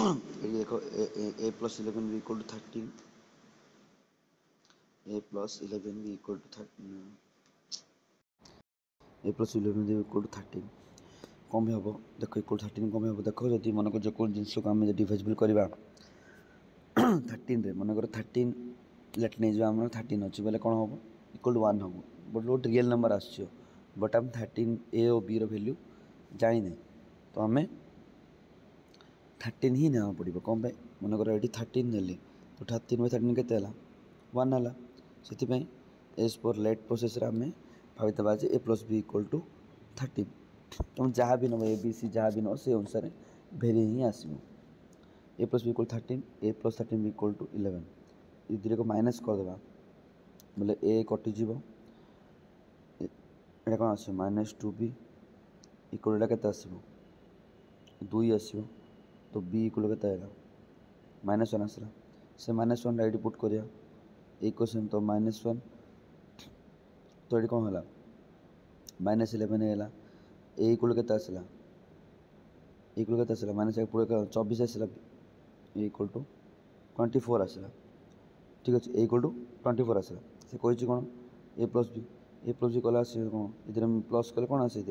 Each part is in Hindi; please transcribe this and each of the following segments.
ये देखो ए प्लस 11 भी इक्वल टू 13, ए प्लस 11 भी इक्वल टू 13, ए प्लस 11 भी इक्वल टू 13 कौन भी हम देख इक्वल 13 कौन भी हम देख जब मनक जो कौन जिनस को आम डिविजिबल करवा 13 मनकर 13 लेट नहीं आम 13 अच्छे बोले कौन हम इक्वल टू 1 हम बट गोटे रियल नंबर आस बट आम 13 ए और बी रैल्यू जाने तो आम 13 ही ना पड़ो कौन पे मनकर ये 13 ने तो 13/13 के 1 है से एज पर लेट प्रोसेस आम भाईदे जे ए प्लस बी इक्वल टू 13 तुम जहाँ भी नब ए बी सी जहाँ भी नब से अनुसार भेरी ही आसो A plus B equal 13 A plus 13 B equal to 11 ये दुई को माइनस करदे बोले ए कटिज ये कौन आस -2b इक्वल के आसो 2 आसो तो बी इक्वल के -1 आसला से -1 ये पुट करिया इक्वेशन तो -1 तो ये कौन है -11 है ए इक्वल के आसला इक्वल के आसला माइनस पूरे 24 आसला ए इक्वल टू 24 आसला ठीक अच्छे ए इक्वल टू 24 आसला से कही कौन ए प्लस बी कला कौन ये प्लस कले कौन आसे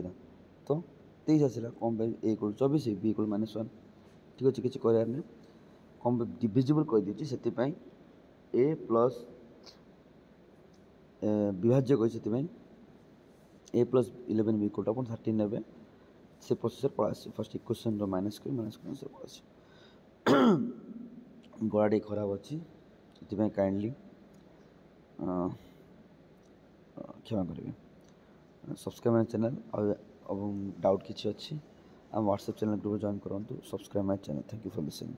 तो 23 आसला कौन पे ए इक्वल 24 बी इक्वल -1 ठीक अच्छे किसी करार नहीं कौन डिविजिबल कर दीजिए से ए प्लस विभाज्य कही ए प्लस 11 बी इक्वल टू 13 ने से प्रोसेसर पड़ा फर्स्ट इक्वेशन माइनस कर पड़ा गला खराब अच्छी से काइंडली क्षमा करेंगे सब्सक्राइब माय चैनल और डाउट किसी अच्छी व्हाट्सएप चैनल ग्रुप जॉइन करूँ subscribe my channel thank you for listening.